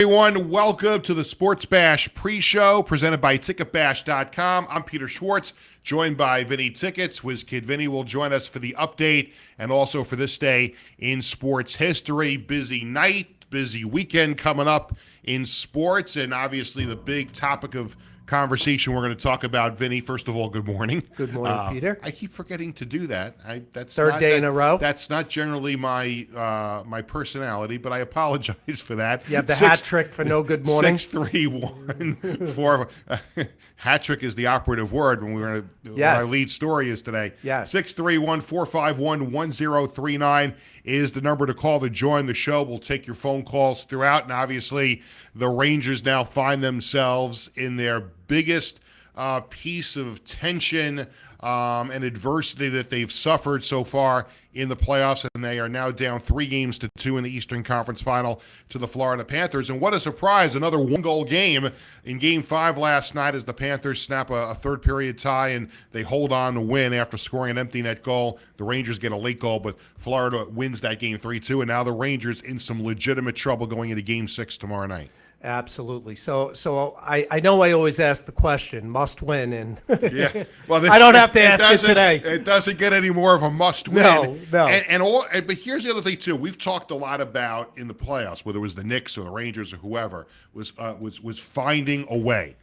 Everyone, welcome to the Sports Bash pre-show presented by TicketBash.com. I'm Peter Schwartz, joined by Vinny Tickets. WizKid Vinny will join us for the update and also for this day in sports history. Busy night, busy weekend coming up in sports, and obviously the big topic of conversation we're going to talk about, Vinny. First of all, good morning. Good morning, Peter. I keep forgetting to do that. That's Third day in a row. That's not generally my personality, but I apologize for that. You have the hat trick for no good morning. 6-3-1-4. Hat trick is the operative word when what our lead story is today. Yes. 631-451-1039 is the number to call to join the show. We'll take your phone calls throughout, and obviously the Rangers now find themselves in their biggest piece of tension and adversity that they've suffered so far in the playoffs, and they are now down 3-2 in the Eastern Conference Final to the Florida Panthers. And what a surprise, another one-goal game in Game 5 last night as the Panthers snap a third-period tie, and they hold on to win after scoring an empty net goal. The Rangers get a late goal, but Florida wins that game 3-2, and now the Rangers in some legitimate trouble going into Game 6 tomorrow night. Absolutely. So I know I always ask the question, must win, and yeah. Well, I don't have to ask it today. It doesn't get any more of a must win. No. But here's the other thing too. We've talked a lot about in the playoffs, whether it was the Knicks or the Rangers or whoever, was finding a way,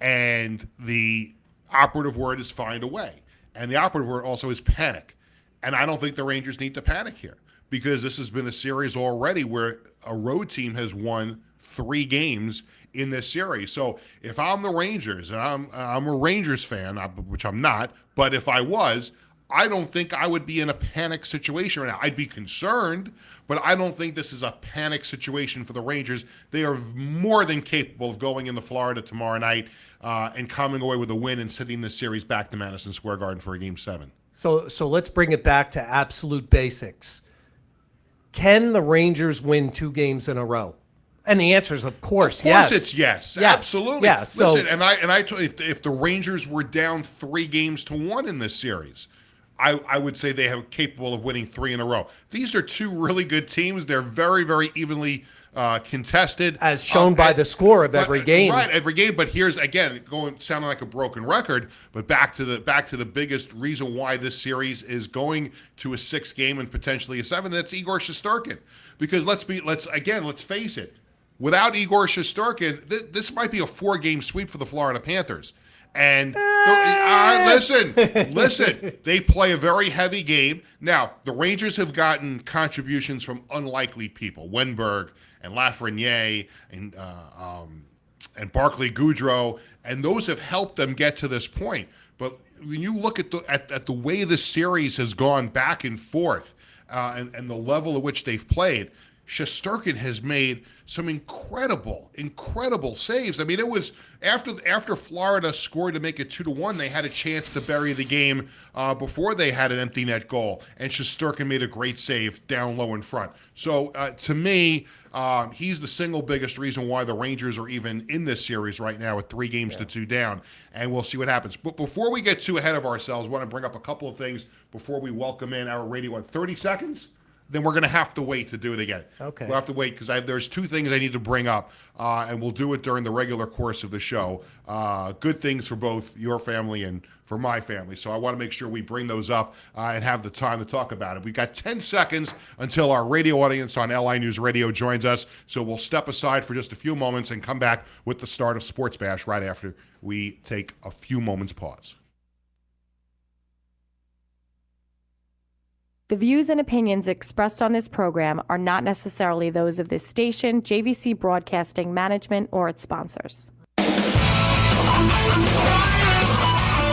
and the operative word is find a way, and the operative word also is panic, and I don't think the Rangers need to panic here because this has been a series already where a road team has won 3 games in this series. So if I'm the Rangers, and I'm a Rangers fan, which I'm not, but if I was, I don't think I would be in a panic situation right now. I'd be concerned, but I don't think this is a panic situation for the Rangers. They are more than capable of going into Florida tomorrow night and coming away with a win and sending this series back to Madison Square Garden for a Game 7. So let's bring it back to absolute basics. Can the Rangers win 2 games in a row? And the answer is, of course, yes. Of course, it's yes. Absolutely. Yeah. So, listen, if the Rangers were down 3-1 in this series, I would say they are capable of winning 3 in a row. These are 2 really good teams. They're very, very evenly contested, as shown by the score of every game. Right, every game. But here's again sounding like a broken record. But back to the biggest reason why this series is going to a 6th game and potentially a 7th. That's Igor Shesterkin. Because let's face it. Without Igor Shesterkin, this might be a 4-game sweep for the Florida Panthers. And listen, they play a very heavy game. Now, the Rangers have gotten contributions from unlikely people, Wenberg and Lafreniere and Barclay Goodrow, and those have helped them get to this point. But when you look at the way the series has gone back and forth and the level at which they've played, Shesterkin has made some incredible saves. I mean, it was after Florida scored to make it 2-1, they had a chance to bury the game before they had an empty net goal, and Shesterkin made a great save down low in front. So to me, he's the single biggest reason why the Rangers are even in this series right now with 3-2 down, and we'll see what happens. But before we get too ahead of ourselves, I want to bring up a couple of things before we welcome in our radio. 30 seconds? Then we're going to have to wait to do it again. Okay. We'll have to wait because there's 2 things I need to bring up, and we'll do it during the regular course of the show. Good things for both your family and for my family. So I want to make sure we bring those up and have the time to talk about it. We've got 10 seconds until our radio audience on LI News Radio joins us. So we'll step aside for just a few moments and come back with the start of Sports Bash right after we take a few moments pause. The views and opinions expressed on this program are not necessarily those of this station, JVC Broadcasting Management, or its sponsors.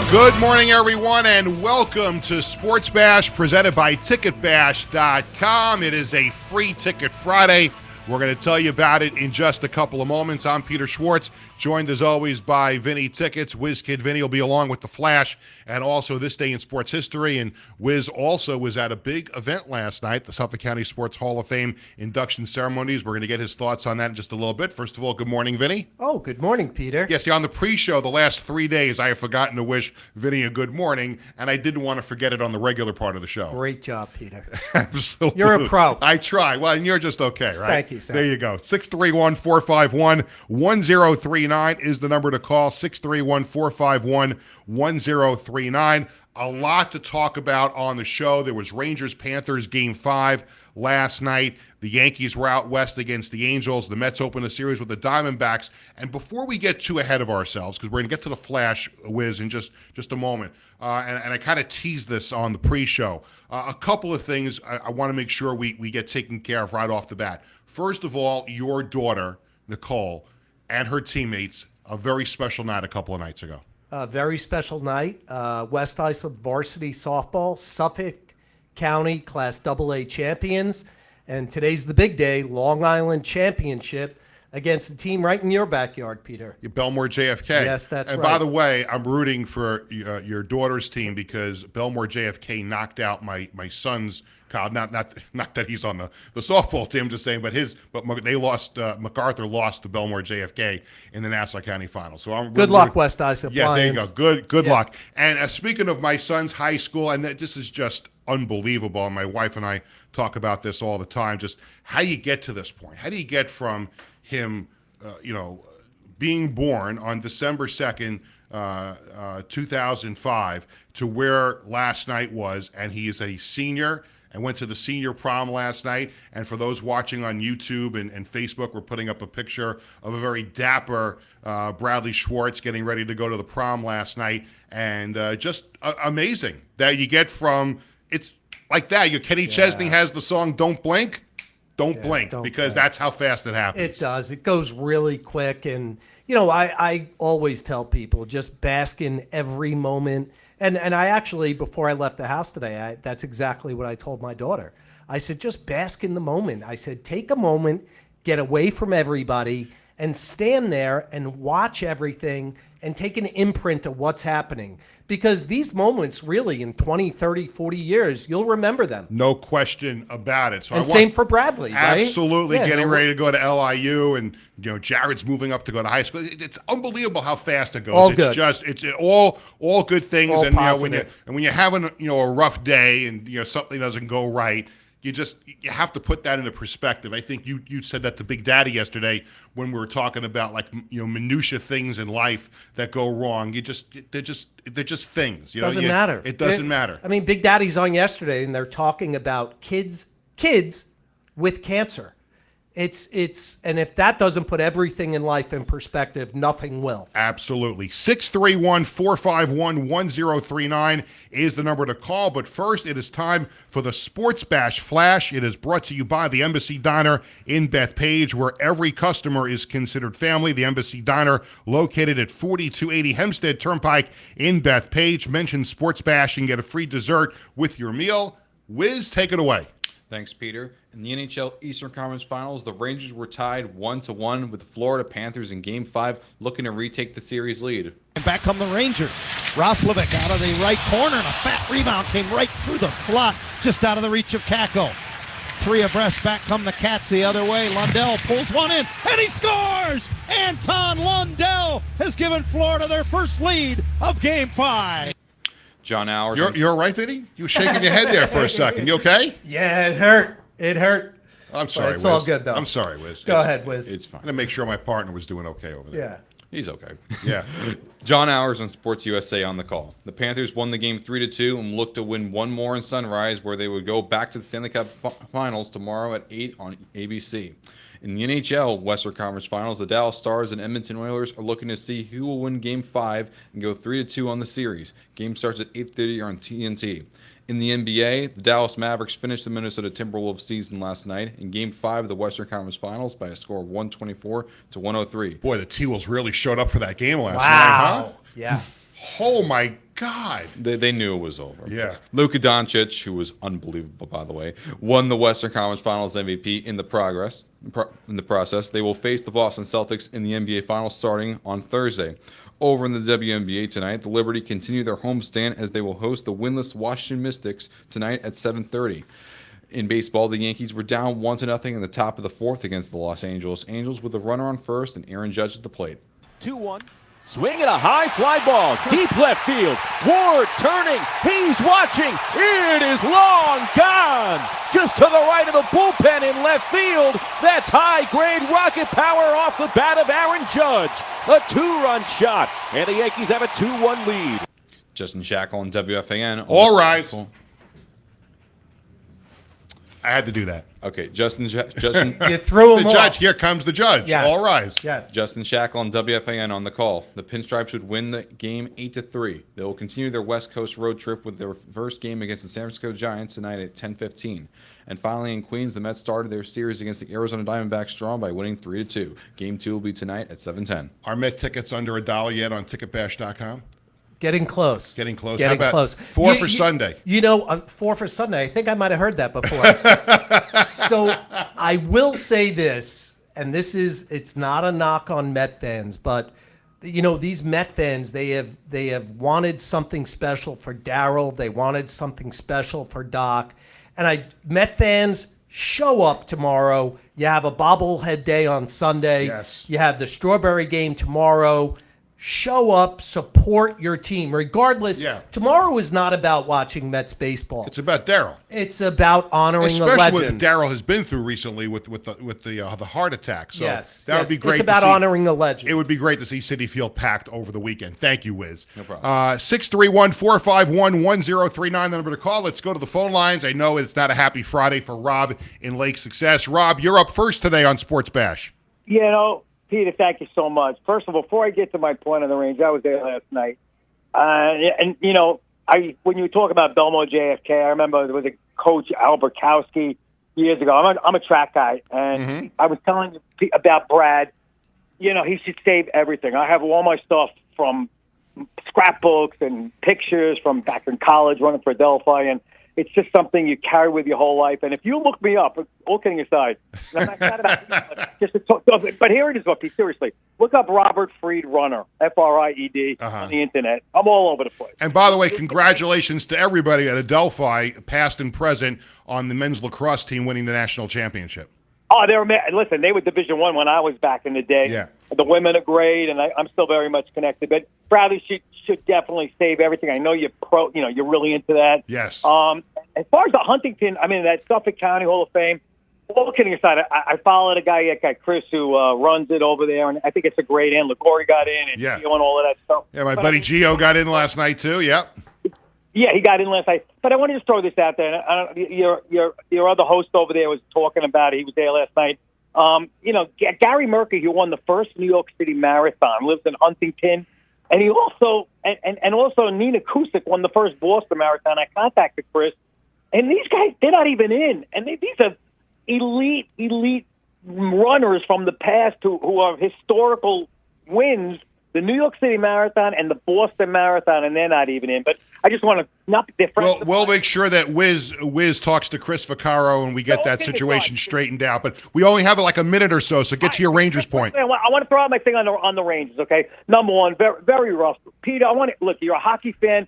Good morning, everyone, and welcome to Sports Bash presented by TicketBash.com. It is a free ticket Friday. We're going to tell you about it in just a couple of moments. I'm Peter Schwartz, joined as always by Vinny Tickets. WizKid Vinny will be along with the Flash and also This Day in Sports History. And Wiz also was at a big event last night, the Suffolk County Sports Hall of Fame induction ceremonies. We're going to get his thoughts on that in just a little bit. First of all, good morning, Vinny. Oh, good morning, Peter. Yes, on the pre-show, the last 3 days, I have forgotten to wish Vinny a good morning, and I didn't want to forget it on the regular part of the show. Great job, Peter. Absolutely. You're a pro. I try. Well, and you're just okay, right? Thank you. Yankees. There you go. 631-451-1039 is the number to call. 631-451-1039. A lot to talk about on the show. There was Rangers-Panthers Game 5 last night. The Yankees were out west against the Angels. The Mets opened a series with the Diamondbacks. And before we get too ahead of ourselves, because we're going to get to the Flash, Wiz, in just a moment, and I kind of teased this on the pre-show, a couple of things I want to make sure we get taken care of right off the bat. First of all, your daughter, Nicole, and her teammates, a very special night a couple of nights ago. A very special night. West Islip varsity softball, Suffolk County Class AA champions. And today's the big day, Long Island Championship against the team right in your backyard, Peter. Belmore JFK. Yes, that's and right. And by the way, I'm rooting for your daughter's team because Belmore JFK knocked out my son's college. Not that he's on the softball team, just saying, but they lost. MacArthur lost to Belmore JFK in the Nassau County Final. So good luck, West Islip. Yeah, Lions. there you go. Good luck. And speaking of my son's high school, and this is just unbelievable. And my wife and I talk about this all the time. Just how you get to this point. How do you get from him, being born on December 2nd, 2005, to where last night was, and he is a senior and went to the senior prom last night. And for those watching on YouTube and Facebook, we're putting up a picture of a very dapper Bradley Schwartz getting ready to go to the prom last night. And just amazing that you get from, it's like that. Kenny Chesney has the song Don't Blink. Don't blink, because that's how fast it happens. It does. It goes really quick. And, I always tell people, just bask in every moment. And I actually, before I left the house today, that's exactly what I told my daughter. I said, just bask in the moment. I said, take a moment, get away from everybody, and stand there and watch everything and take an imprint of what's happening. Because these moments, really, in 20, 30, 40 years, you'll remember them. No question about it. So and same for Bradley, right? Absolutely. Getting ready to go to LIU, and Jared's moving up to go to high school. It's unbelievable how fast it goes. All it's good. It's all good things. All and positive. when you're having a rough day and something doesn't go right, you have to put that into perspective. I think you said that to Big Daddy yesterday when we were talking about minutia things in life that go wrong. They're just things. Doesn't matter. It doesn't matter. I mean, Big Daddy's on yesterday, and they're talking about kids with cancer. And if that doesn't put everything in life in perspective, nothing will. Absolutely. 631-451-1039 is the number to call. But first, it is time for the Sports Bash Flash. It is brought to you by the Embassy Diner in Bethpage, where every customer is considered family. The Embassy Diner, located at 4280 Hempstead Turnpike in Bethpage. Mention Sports Bash and get a free dessert with your meal. Wiz, take it away. Thanks, Peter. In the NHL Eastern Conference Finals, the Rangers were tied 1-1 with the Florida Panthers in Game 5, looking to retake the series lead. And back come the Rangers. Roslovic out of the right corner, and a fat rebound came right through the slot, just out of the reach of Kako. Three abreast, back come the Cats the other way. Lundell pulls one in, and he scores! Anton Lundell has given Florida their first lead of Game 5. John Hours. You're all right, Vinny? You were shaking your head there for a second. You okay? Yeah, it hurt. It hurt. I'm sorry, It's Wiz. all good, though. I'm sorry, Wiz. Go ahead, Wiz. It's fine. I'm going to make sure my partner was doing okay over there. Yeah. He's okay. Yeah. John Hours on Sports USA on the call. The Panthers won the game 3-2 and look to win one more in Sunrise, where they would go back to the Stanley Cup Finals tomorrow at 8 on ABC. In the NHL Western Conference Finals, the Dallas Stars and Edmonton Oilers are looking to see who will win Game 5 and go 3-2 on the series. Game starts at 8:30 on TNT. In the NBA, the Dallas Mavericks finished the Minnesota Timberwolves season last night in Game 5 of the Western Conference Finals by a score of 124-103. Boy, the T-Wolves really showed up for that game last night, huh? Yeah. Oh, my God. They knew it was over. Yeah. Luka Doncic, who was unbelievable, by the way, won the Western Conference Finals MVP in the process. They will face the Boston Celtics in the NBA Finals starting on Thursday. Over in the WNBA tonight, the Liberty continue their homestand as they will host the winless Washington Mystics tonight at 7:30. In baseball, the Yankees were down 1-0 in the top of the fourth against the Los Angeles Angels with a runner on first and Aaron Judge at the plate. 2-1. Swinging a high fly ball, deep left field. Ward turning, he's watching. It is long gone. Just to the right of the bullpen in left field. That's high-grade rocket power off the bat of Aaron Judge. A 2-run shot, and the Yankees have a 2-1 lead. Justin Shackle on WFAN. All rise. I had to do that. Okay, Justin. You threw him The off. judge. Here comes the judge. Yes. All rise. Yes. Justin Shackle on WFAN on the call. The Pinstripes would win the game 8-3. They will continue their West Coast road trip with their first game against the San Francisco Giants tonight at 10:15. And finally, in Queens, the Mets started their series against the Arizona Diamondbacks strong by winning 3-2. Game 2 will be tonight at 7:10. Are Met tickets under $1 yet on ticketbash.com? Getting close. Getting close. Getting How about close. 4 for Sunday? 4 for Sunday. I think I might have heard that before. So I will say this, and it's not a knock on Met fans, but these Met fans, they have wanted something special for Darryl. They wanted something special for Doc. And Met fans, show up tomorrow. You have a bobblehead day on Sunday. Yes. You have the Strawberry game tomorrow. Show up, support your team, regardless. Yeah. Tomorrow is not about watching Mets baseball. It's about Darryl. It's about honoring a Especially legend. what Darryl has been through recently with the heart attack. So Yes, that would be great. It's about honoring a legend. It would be great to see Citi Field packed over the weekend. Thank you, Wiz. No problem. 631-451-1039, the number to call. Let's go to the phone lines. I know it's not a happy Friday for Rob in Lake Success. Rob, you're up first today on Sports Bash. Peter, thank you so much. First of all, before I get to my point on the range, I was there last night. When you talk about Belmont JFK, I remember there was a coach, Alberkowski, years ago. I'm a track guy, and I was telling you about Brad. He should save everything. I have all my stuff from scrapbooks and pictures from back in college running for Adelphi, and it's just something you carry with your whole life. And if you look me up, all kidding aside, and I'm not about just to talk, but here it is, Pete, seriously. Look up Robert Fried Runner, Fried, on the internet. I'm all over the place. And by the way, congratulations to everybody at Adelphi, past and present, on the men's lacrosse team winning the national championship. Oh, listen, they were Division I when I was back in the day. Yeah. The women are great, and I'm still very much connected. But Bradley should definitely save everything. I know you're you're really into that. Yes. As far as the Huntington, that Suffolk County Hall of Fame, all kidding aside, I followed that guy Chris, who runs it over there, and I think it's a great end. Ligori got in, and Gio and all of that stuff. Yeah, my buddy Gio got in last night, too. Yep. Yeah, he got in last night. But I want to just throw this out there. And your other host over there was talking about it. He was there last night. Gary Murphy, who won the first New York City Marathon, lives in Huntington. And he also and also Nina Kusick won the first Boston Marathon. I contacted Chris. And these guys, they're not even in. And these are elite runners from the past who are historical wins. The New York City Marathon and the Boston Marathon, and they're not even in. But I just want to not be different. We'll make sure that Wiz talks to Chris Vaccaro and we get that situation straightened out. But we only have like a minute or so get to your Rangers point. I want to throw out my thing on the Rangers, okay? Number one, very, very rough. Peter, look, you're a hockey fan.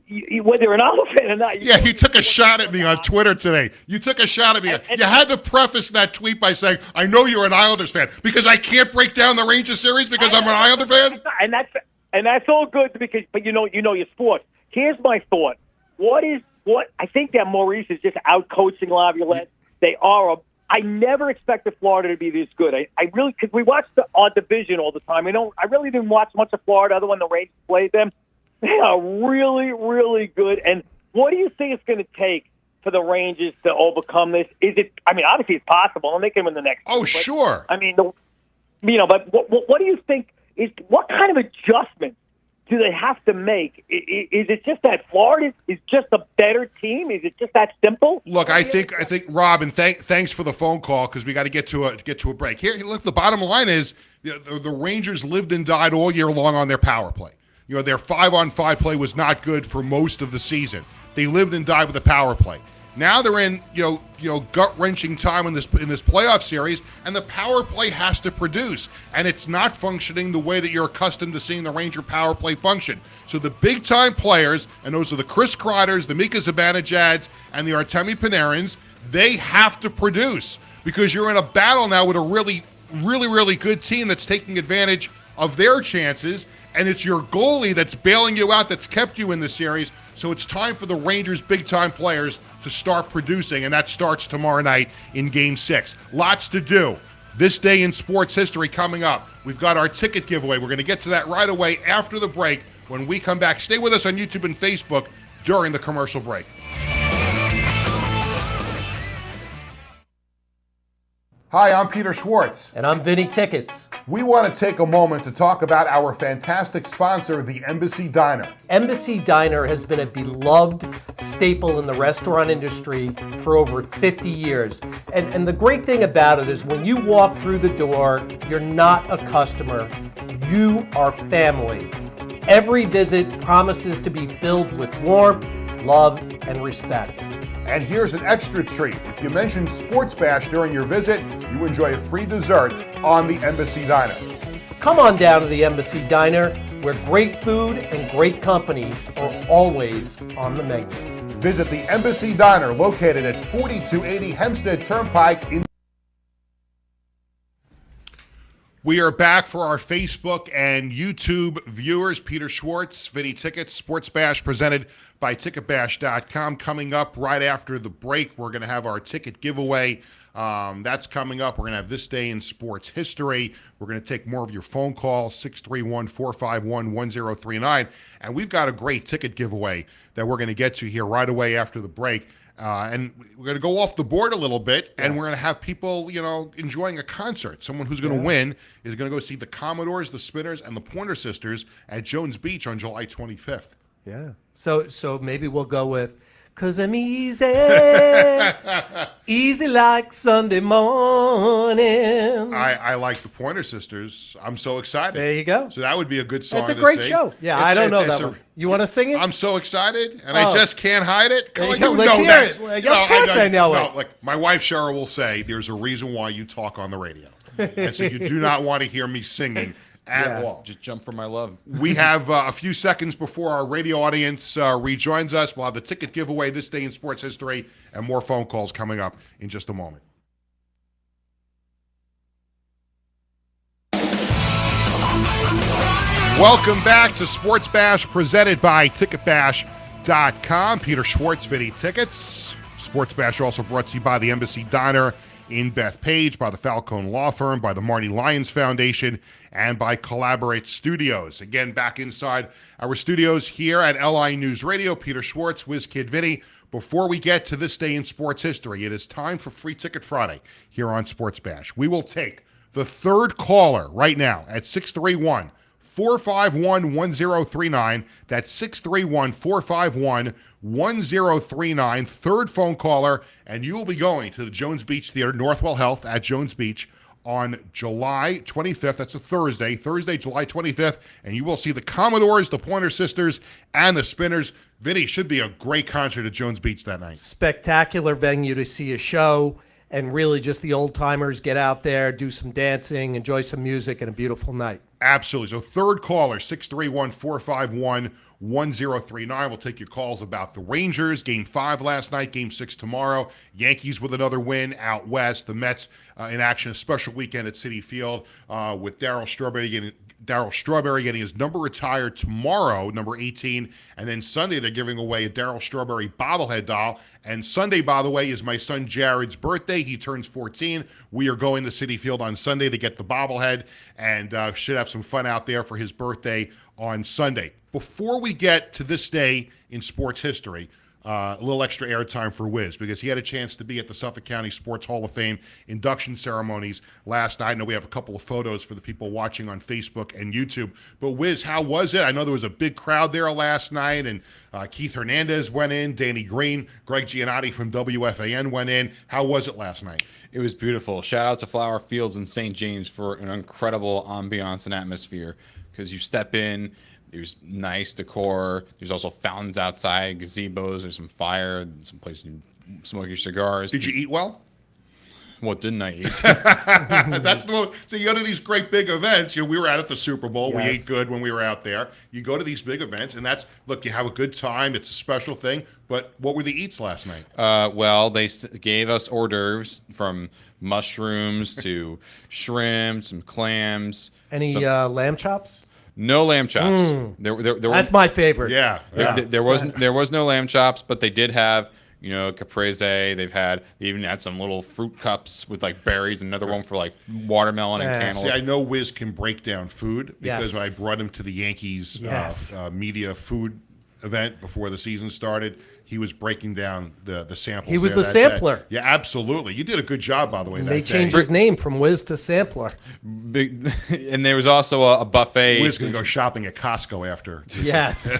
Whether you're an Islanders fan or not. You took a shot at me on Twitter today. You took a shot at me. You had to preface that tweet by saying, I know you're an Islanders fan, because I can't break down the Rangers series because I'm an Islander fan? And that's all good, but you know your sport. Here's my thought. What I think that Maurice is just out-coaching Laviolette. I never expected Florida to be this good. I really, because we watch our division all the time. I really didn't watch much of Florida other when the Rangers played them. They are really, really good. And what do you think it's going to take for the Rangers to overcome this? Obviously it's possible, and they can win the next. Oh, sure. But what do you think what kind of adjustment do they have to make? Is it just that Florida is just a better team? Is it just that simple? Look, I think Rob, and thanks for the phone call, because we got to get to a break. Here, look, the bottom line is the Rangers lived and died all year long on their power play. Their 5-on-5 play was not good for most of the season. They lived and died with the power play. Now they're in gut-wrenching time in this playoff series, and the power play has to produce, and it's not functioning the way that you're accustomed to seeing the Ranger power play function. So the big-time players, and those are the Chris Kreider's, the Mika Zibanejad's, and the Artemi Panarins, they have to produce, because you're in a battle now with a really, really, really good team that's taking advantage of their chances. And it's your goalie that's bailing you out, that's kept you in the series. So it's time for the Rangers' big-time players to start producing, and that starts tomorrow night in Game 6. Lots to do. This day in sports history coming up. We've got our ticket giveaway. We're going to get to that right away after the break when we come back. Stay with us on YouTube and Facebook during the commercial break. Hi, I'm Peter Schwartz. And I'm Vinny Tickets. We want to take a moment to talk about our fantastic sponsor, the Embassy Diner. Embassy Diner has been a beloved staple in the restaurant industry for over 50 years. And the great thing about it is when you walk through the door, you're not a customer, you are family. Every visit promises to be filled with warmth, love, and respect. And here's an extra treat. If you mention Sports Bash during your visit, you enjoy a free dessert on the Embassy Diner. Come on down to the Embassy Diner, where great food and great company are always on the menu. Visit the Embassy Diner, located at 4280 Hempstead Turnpike in... We are back for our Facebook and YouTube viewers. Peter Schwartz, Vinny Tickets, Sports Bash presented by TicketBash.com. Coming up right after the break, we're going to have our ticket giveaway. That's coming up. We're going to have This Day in Sports History. We're going to take more of your phone calls, 631-451-1039. And we've got a great ticket giveaway that we're going to get to here right away after the break. And we're going to go off the board a little bit, and we're going to have people, enjoying a concert. Someone who's going to win is going to go see the Commodores, the Spinners, and the Pointer Sisters at Jones Beach on July 25th. Yeah. So maybe we'll go with, 'cause I'm easy, easy like Sunday morning. I like the Pointer Sisters. I'm so excited. There you go. So that would be a good song. It's a great sing. show. Yeah, I don't know that one. You want to sing it? I'm so excited, and I just can't hide it. There you You go. know Let's hear that. it. Well, of course I know it. Like my wife Cheryl will say, there's a reason why you talk on the radio. And so you do not want to hear me singing at all. Just jump for my love. We have a few seconds before our radio audience rejoins us. We'll have the ticket giveaway, This Day in Sports History, and more phone calls coming up in just a moment. Welcome back to Sports Bash, presented by TicketBash.com. Peter Schwartz, Vinny Tickets. Sports Bash also brought to you by the Embassy Diner in Bethpage, by the Falcone Law Firm, by the Marty Lyons Foundation, and by Collaborate Studios. Again, back inside our studios here at LI News Radio, Peter Schwartz, WizKid Vinny. Before we get to This Day in Sports History, it is time for Free Ticket Friday here on Sports Bash. We will take the third caller right now at 631-451-1039. That's 631-451-1039. Third phone caller, and you will be going to the Jones Beach Theater, Northwell Health at Jones Beach on July 25th. That's a Thursday, July 25th, and you will see the Commodores, the Pointer Sisters, and the Spinners. Vinny, should be a great concert at Jones Beach that night. Spectacular venue to see a show, and really just the old-timers get out there, do some dancing, enjoy some music, and a beautiful night. Absolutely. So third caller, 631-451-1039. We'll take your calls about the Rangers, Game 5 last night, Game 6 tomorrow. Yankees with another win out west. The Mets in action, a special weekend at Citi Field with Darryl Strawberry getting his number retired tomorrow, number 18. And then Sunday, they're giving away a Darryl Strawberry bobblehead doll. And Sunday, by the way, is my son Jared's birthday. He turns 14. We are going to Citi Field on Sunday to get the bobblehead, and should have some fun out there for his birthday on Sunday. Before we get to This Day in Sports History, a little extra airtime for Wiz, because he had a chance to be at the Suffolk County Sports Hall of Fame induction ceremonies last night. I know we have a couple of photos for the people watching on Facebook and YouTube. But Wiz, how was it? I know there was a big crowd there last night, and Keith Hernandez went in, Danny Green, Greg Giannotti from WFAN went in. How was it last night? It was beautiful. Shout out to Flower Fields and St. James for an incredible ambiance and atmosphere, because you step in, there's nice decor. There's also fountains outside, gazebos. There's some fire, some place you smoke your cigars. Did you eat well? What didn't I eat? That's the so you go to these great big events. We were out at the Super Bowl. Yes. We ate good when we were out there. You go to these big events, and look, you have a good time. It's a special thing. But what were the eats last night? Well, they gave us hors d'oeuvres, from mushrooms to shrimp, some clams. Any lamb chops? No lamb chops. That's my favorite. Yeah. There was no lamb chops, but they did have, caprese. They even had some little fruit cups with like berries, another one for like watermelon and cantaloupe. See, I know Wiz can break down food because Yes. when I brought him to the Yankees Yes. media food event before the season started, he was breaking down the samples. He was there the that day. sampler. Yeah, absolutely. You did a good job, by the way. They that changed day. his name from Wiz to Sampler. And there was also a buffet. Wiz gonna go shopping at Costco after. Yes.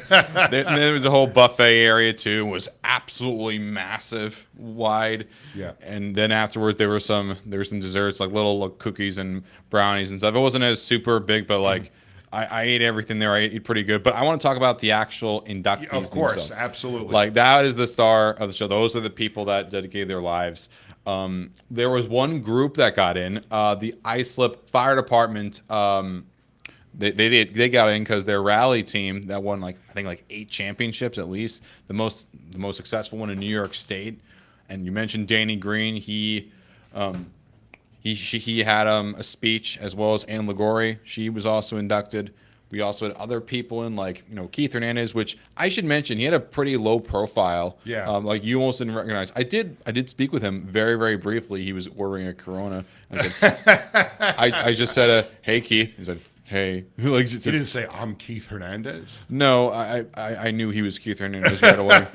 There was a whole buffet area too. It was absolutely massive, wide. Yeah. And then afterwards there were some desserts like little cookies and brownies and stuff. It wasn't as super big, but like I ate everything there. I ate pretty good. But I want to talk about the actual inductees. Of course, themselves. absolutely. Like that is the star of the show. Those are the people that dedicated their lives. There was one group that got in. The Islip Fire Department. They got in because their rally team that won I think 8 championships at least. The most successful one in New York State. And you mentioned Danny Green. He had a speech, as well as Ann Ligori. She was also inducted. We also had other people in Keith Hernandez, which I should mention, he had a pretty low profile. Yeah. You almost didn't recognize. I did speak with him very, very briefly. He was ordering a Corona. I said, I just said, "Hey Keith." He said, "Hey." He didn't say, "I'm Keith Hernandez." No, I knew he was Keith Hernandez right away.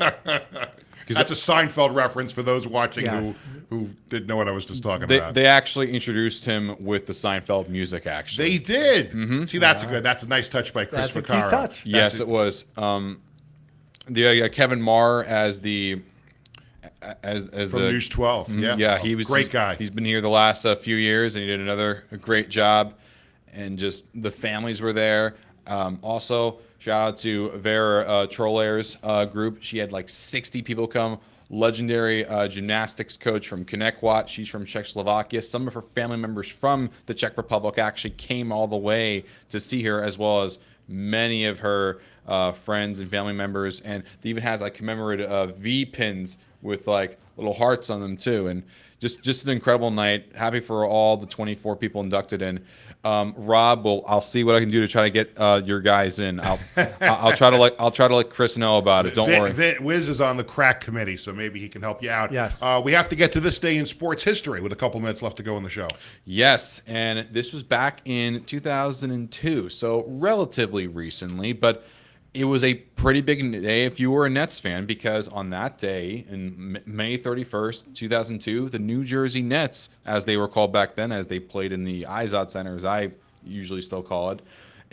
That's a Seinfeld reference for those watching Yes. who didn't know what I was just talking about. They actually introduced him with the Seinfeld music. Actually, They did. See, that's a nice touch by Chris That's a key Vaccaro. touch. yes, it was. Kevin Marr as the From News 12. Yeah, yeah, he was great guy. He's been here the last few years, and he did a great job. And just the families were there. Also, shout out to Vera Trollaire's group. She had 60 people come. Legendary gymnastics coach from Connecticut. She's from Czechoslovakia. Some of her family members from the Czech Republic actually came all the way to see her, as well as many of her friends and family members. And they even has commemorative V pins with little hearts on them too. And just an incredible night. Happy for all the 24 people inducted in. Rob, I'll see what I can do to try to get your guys in. I'll try to let Chris know about it. Don't worry. Wiz is on the crack committee, so maybe he can help you out. Yes. We have to get to this day in sports history with a couple minutes left to go in the show. Yes, and this was back in 2002, so relatively recently, but it was a pretty big day if you were a Nets fan, because on that day, in May 31st, 2002, the New Jersey Nets, as they were called back then, as they played in the Izod Center, as I usually still call it,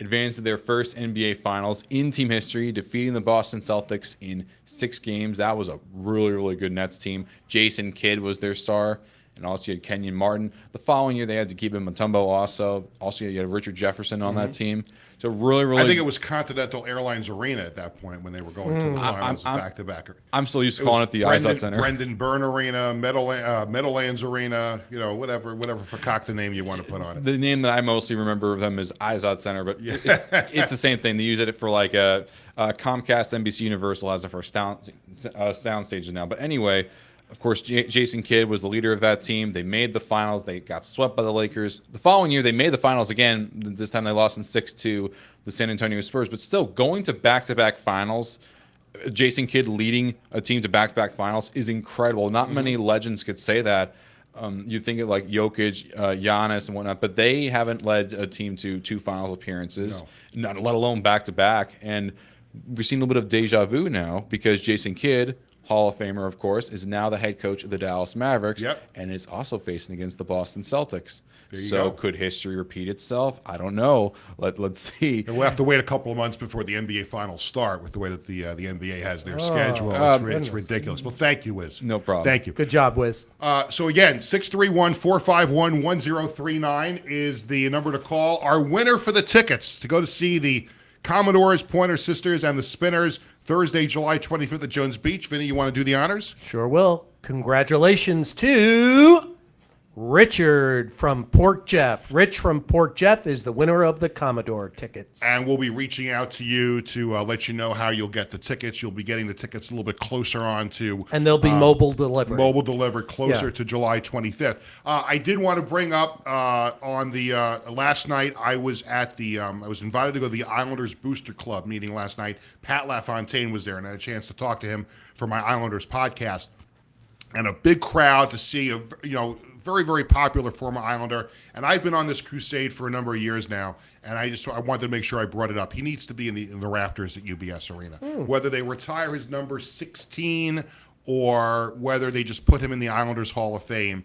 advanced to their first NBA Finals in team history, defeating the Boston Celtics in 6 games. That was a really, really good Nets team. Jason Kidd was their star, and also you had Kenyon Martin. The following year, they had to keep Mutombo also. Also, you had Richard Jefferson on that team. So really, really... I think it was Continental Airlines Arena at that point when they were going to the finals back-to-back. I'm still used to calling it the Izod Center. Brendan Byrne Arena, Meadowlands Arena, whatever fakakta name you want to put on it. The name that I mostly remember of them is Izod Center, but it's the same thing. They use it for Comcast, NBC Universal has it for sound stages now. But anyway, of course, Jason Kidd was the leader of that team. They made the finals. They got swept by the Lakers. The following year, they made the finals again. This time they lost in 6 to the San Antonio Spurs. But still, going to back-to-back finals, Jason Kidd leading a team to back-to-back finals is incredible. Not many legends could say that. You think of Jokic, Giannis, and whatnot, but they haven't led a team to 2 finals appearances, not let alone back-to-back. And we've seen a little bit of deja vu now, because Jason Kidd, Hall of Famer, of course, is now the head coach of the Dallas Mavericks, and is also facing against the Boston Celtics. So could history repeat itself? I don't know. Let's see. And we'll have to wait a couple of months before the NBA finals start with the way that the NBA has their schedule. It's ridiculous. Well, thank you, Wiz. No problem. Thank you. Good job, Wiz. So again, 631-451-1039 is the number to call. Our winner for the tickets to go to see the Commodores, Pointer Sisters, and the Spinners Thursday, July 25th at Jones Beach. Vinny, you want to do the honors? Sure will. Congratulations to Richard from Port Jeff. Rich from Port Jeff is the winner of the Commodore tickets. And we'll be reaching out to you to let you know how you'll get the tickets. You'll be getting the tickets a little bit closer on to. And they'll be mobile delivery. Mobile delivered closer to July 25th. I did want to bring up on the last night. I was at the. I was invited to go to the Islanders Booster Club meeting last night. Pat LaFontaine was there, and I had a chance to talk to him for my Islanders podcast. And a big crowd to see a very, very popular former Islander. And I've been on this crusade for a number of years now, and I wanted to make sure I brought it up. He needs to be in the rafters at UBS Arena. Whether they retire his number 16 or whether they just put him in the Islanders Hall of Fame,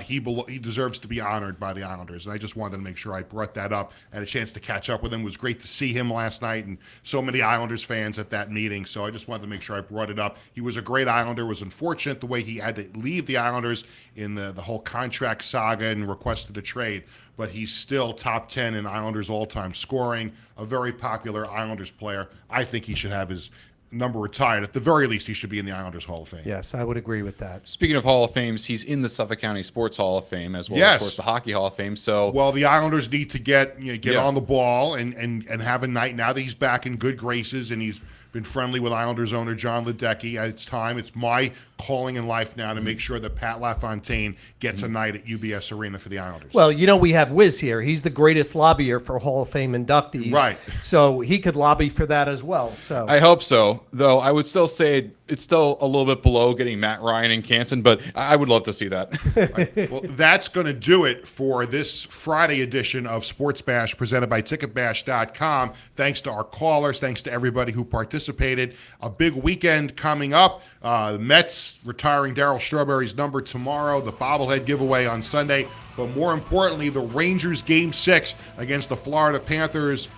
he deserves to be honored by the Islanders. And I just wanted to make sure I brought that up. I had a chance to catch up with him. It was great to see him last night and so many Islanders fans at that meeting. So I just wanted to make sure I brought it up. He was a great Islander. It was unfortunate the way he had to leave the Islanders in the whole contract saga and requested a trade. But he's still top 10 in Islanders all-time scoring, a very popular Islanders player. I think he should have his number retired. At the very least, he should be in the Islanders Hall of Fame. Yes, I would agree with that. Speaking of Hall of Fames, he's in the Suffolk County Sports Hall of Fame as well, Yes. of course, the Hockey Hall of Fame. So, well, the Islanders need to get on the ball and have a night now that he's back in good graces and he's been friendly with Islanders owner John Ledecky. It's time. It's my calling in life now to make sure that Pat LaFontaine gets a night at UBS Arena for the Islanders. Well, we have Wiz here. He's the greatest lobbyer for Hall of Fame inductees. Right. So he could lobby for that as well. So I hope so, though I would still say it's still a little bit below getting Matt Ryan and Canson, but I would love to see that. Well, that's going to do it for this Friday edition of Sports Bash presented by TicketBash.com. Thanks to our callers. Thanks to everybody who participated. A big weekend coming up. The Mets retiring Darryl Strawberry's number tomorrow. The bobblehead giveaway on Sunday. But more importantly, the Rangers Game 6 against the Florida Panthers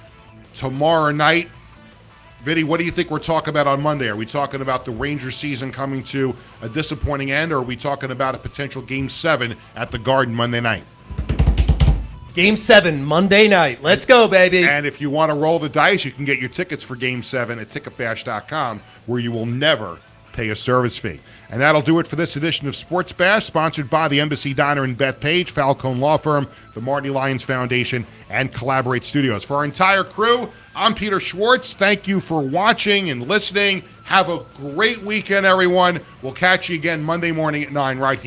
tomorrow night. Vinny, what do you think we're talking about on Monday? Are we talking about the Rangers season coming to a disappointing end, or are we talking about a potential Game 7 at the Garden Monday night? Game 7, Monday night. Let's go, baby. And if you want to roll the dice, you can get your tickets for Game 7 at TicketBash.com, where you will never pay a service fee. And that'll do it for this edition of Sports Bash, sponsored by the Embassy Diner in Bethpage, Falcone Law Firm, the Marty Lyons Foundation, and Collaborate Studios. For our entire crew, I'm Peter Schwartz. Thank you for watching and listening. Have a great weekend, everyone. We'll catch you again Monday morning at 9 right here.